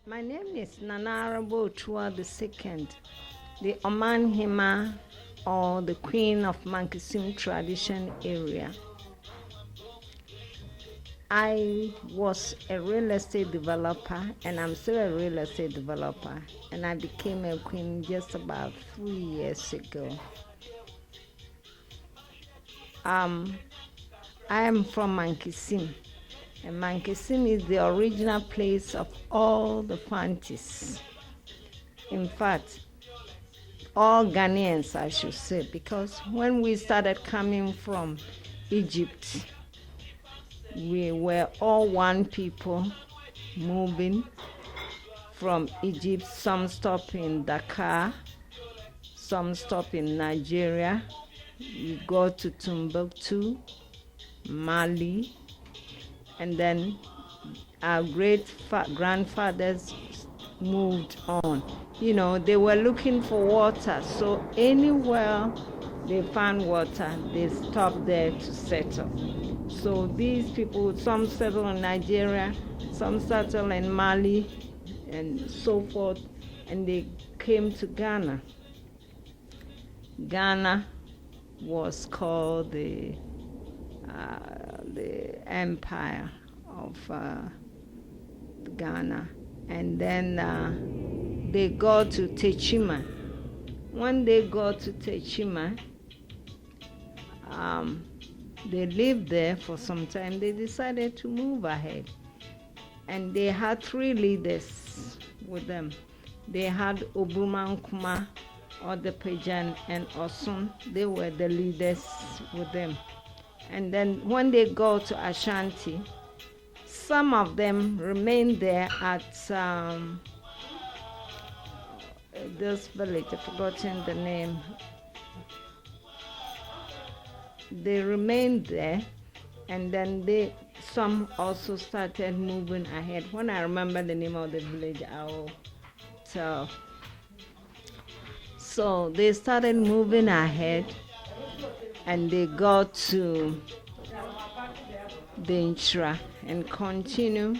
My name is Nanarabo Tua II, the Oman Hima, or the Queen of Mankisim tradition area. I was a real estate developer, and I'm still a real estate developer, and I became a queen just about 3 years ago. I am from Mankisim, and Mankisim is the original place of all the Fantis. In fact, all Ghanaians, I should say, because when we started coming from Egypt, we were all one people moving from Egypt. Some stop in Dakar, some stop in Nigeria. We go to Timbuktu, Mali, and then our grandfathers moved on. You know, they were looking for water, so anywhere they found water, they stopped there to settle. So these people, some settle in Nigeria, some settle in Mali, and so forth, and they came to Ghana. Ghana was called the Empire of Ghana, and then they go to Techima. When they go to Techima, they lived there for some time. They decided to move ahead, and they had 3 leaders with them. They had Obumankuma, Odepejan, and Osun. They were the leaders with them. And then when they go to Ashanti, some of them remained there at this village. I've forgotten the name. They remained there, and then some also started moving ahead. When I remember the name of the village, I'll tell. So they started moving ahead, and they got to Denchra and continue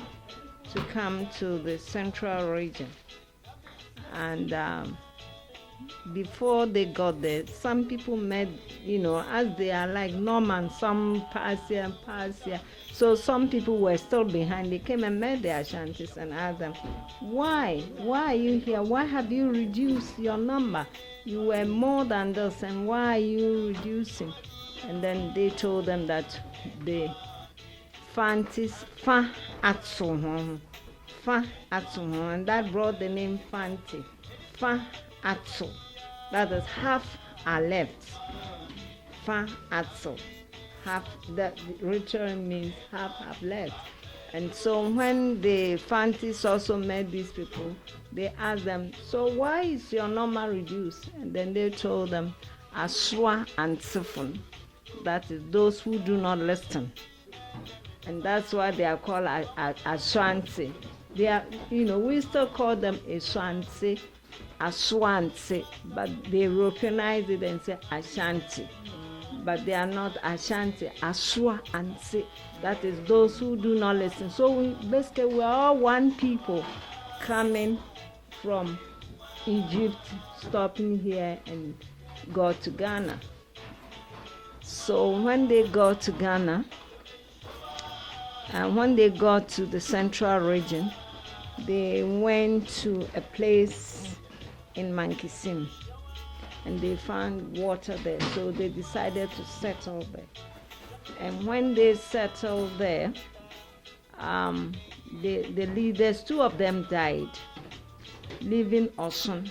to come to the central region. And before they got there, some people met, as they are like Normans, some Persia. So some people were still behind. They came and met the Ashantis and asked them, why are you here? Why have you reduced your number? You were more than this, and why are you reducing? And then they told them that the Fantis Fa Atsuhon, and that brought the name Fanti. Fa Atsu. That is half are left. Fa Atsu. Half, that literally means half have left. And so when the Fantis also met these people, they asked them, so why is your number reduced? And then they told them, Aswa and Sifun. That is those who do not listen. And that's why they are called Ashanti. They are, we still call them Ashanti, Aswanti, but they Europeanize it and say Ashanti. But they are not Ashanti, Aswa and Si. That is those who do not listen. So basically we're all one people coming from Egypt, stopping here and go to Ghana. So when they go to Ghana, and when they got to the central region, they went to a place in Mankisim, and they found water there, so they decided to settle there. And when they settled there, the leaders, 2 of them died, leaving Osun.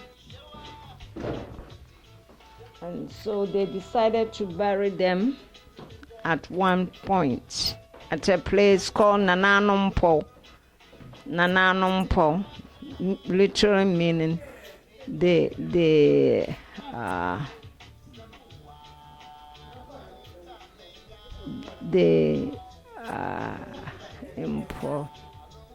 And so they decided to bury them at one point at a place called Nananumpo. Nananumpo, literally meaning the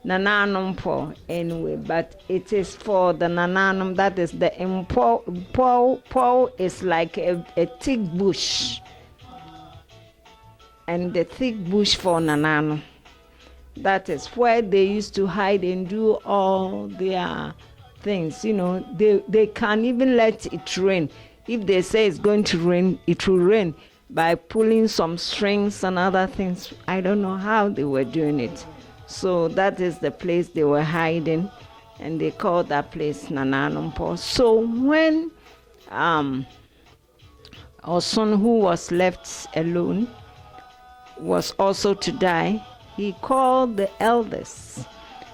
Nananumpo anyway, but it is for the Nananum, that is the Impo is like a thick bush, and the thick bush for Nananum. That is where they used to hide and do all their things. You know, they can't even let it rain. If they say it's going to rain, it will rain by pulling some strings and other things. I don't know how they were doing it. So that is the place they were hiding, and they called that place Nananumpo. So when Osun, who was left alone, was also to die, he called the elders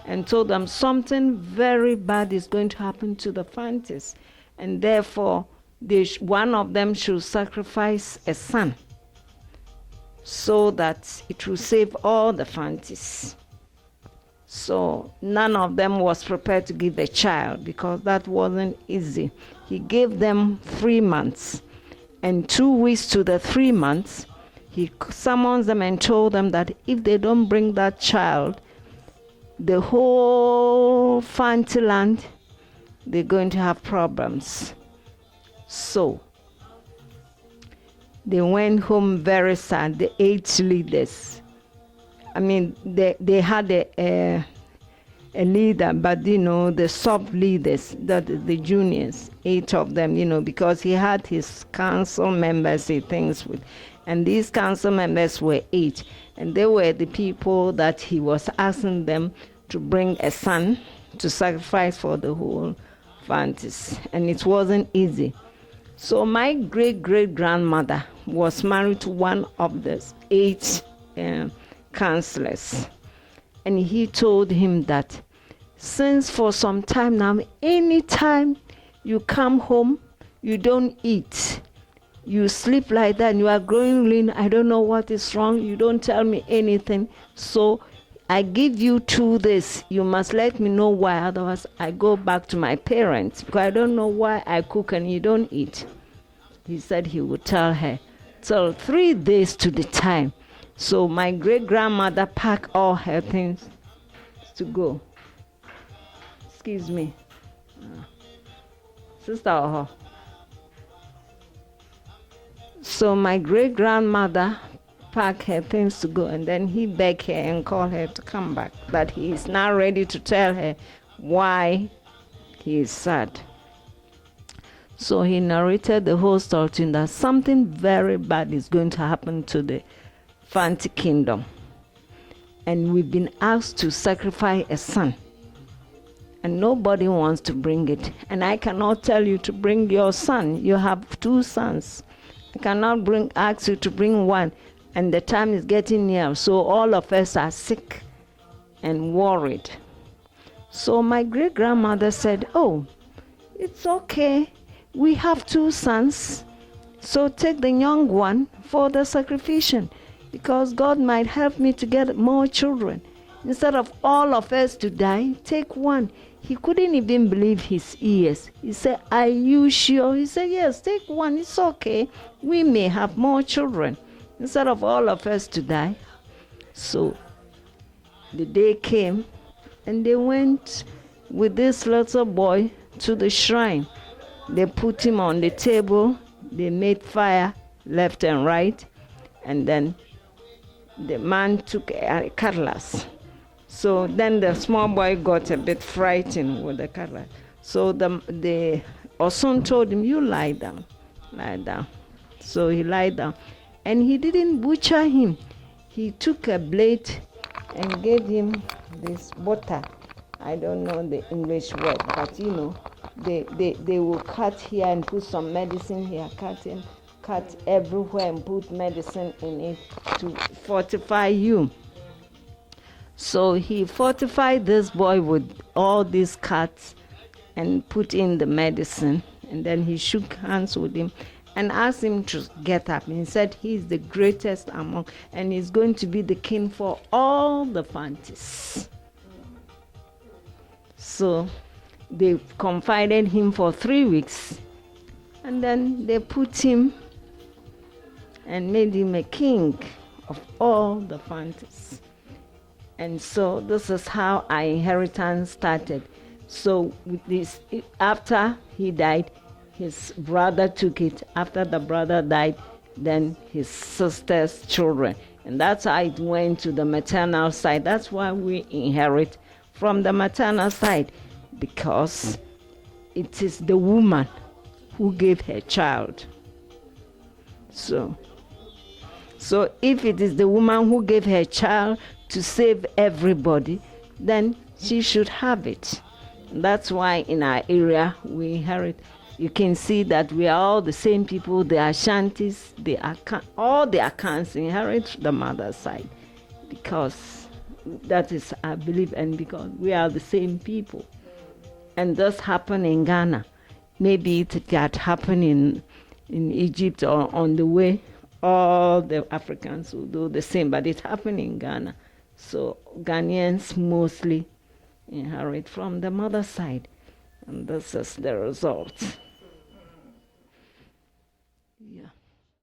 and told them something very bad is going to happen to the Fantis, and therefore one of them should sacrifice a son so that it will save all the Fantis. So none of them was prepared to give a child because that wasn't easy. He gave them 3 months, and 2 weeks to the 3 months, he summons them and told them that if they don't bring that child, the whole Fanti land, they're going to have problems. So they went home very sad, the 8 leaders. I mean, they had a leader, but you know, the sub-leaders, the juniors, 8 of them, you know, because he had his council members he thinks with, and these council members were 8, and they were the people that he was asking them to bring a son to sacrifice for the whole Fantis, and it wasn't easy. So my great-great-grandmother was married to one of the 8 councillors, and he told him that since for some time now, anytime you come home, you don't eat, you sleep like that, and you are growing lean, I don't know what is wrong, you don't tell me anything, so I give you 2 days, you must let me know why, otherwise I go back to my parents, because I don't know why I cook and you don't eat. He said he would tell her till 3 days to the time. So my great-grandmother packed all her things to go. Excuse me. Sister Oho. So my great-grandmother packed her things to go, and then he begged her and called her to come back, that he is now ready to tell her why he is sad. So he narrated the whole story to him that something very bad is going to happen to the Fanti kingdom, and we've been asked to sacrifice a son, and nobody wants to bring it, and I cannot tell you to bring your son. You have 2 sons. I cannot ask you to bring one, and the time is getting near, so all of us are sick and worried. So my great-grandmother said, oh, it's okay, we have 2 sons, so take the young one for the sacrifice, because God might help me to get more children. Instead of all of us to die, take one. He couldn't even believe his ears. He said, are you sure? He said, yes, take one, it's okay. We may have more children instead of all of us to die. So the day came, and they went with this little boy to the shrine. They put him on the table, they made fire left and right, and then the man took a cutlass. So then the small boy got a bit frightened with the cutlass. So the Osun told him, you lie down, lie down. So he lied down, and he didn't butcher him. He took a blade and gave him this butter. I don't know the English word, but you know, they will cut here and put some medicine here, cut everywhere and put medicine in it to fortify you. So he fortified this boy with all these cuts and put in the medicine, and then he shook hands with him and asked him to get up. And he said he's the greatest among, and he's going to be the king for all the Fantis. So they confided him for 3 weeks, and then they put him and made him a king of all the Fantis. And so this is how our inheritance started. So with this, after he died, his brother took it. After the brother died, then his sister's children. And that's how it went to the maternal side. That's why we inherit from the maternal side, because it is the woman who gave her child. So if it is the woman who gave her child to save everybody, then she should have it. That's why in our area we inherit. You can see that we are all the same people. The Ashantis, all the Akans inherit the mother's side, because that is our belief, and because we are the same people. And this happened in Ghana. Maybe it had happened in Egypt or on the way. All the Africans will do the same, but it happened in Ghana. So Ghanaians mostly inherit from the mother's side, and this is the result. Yeah.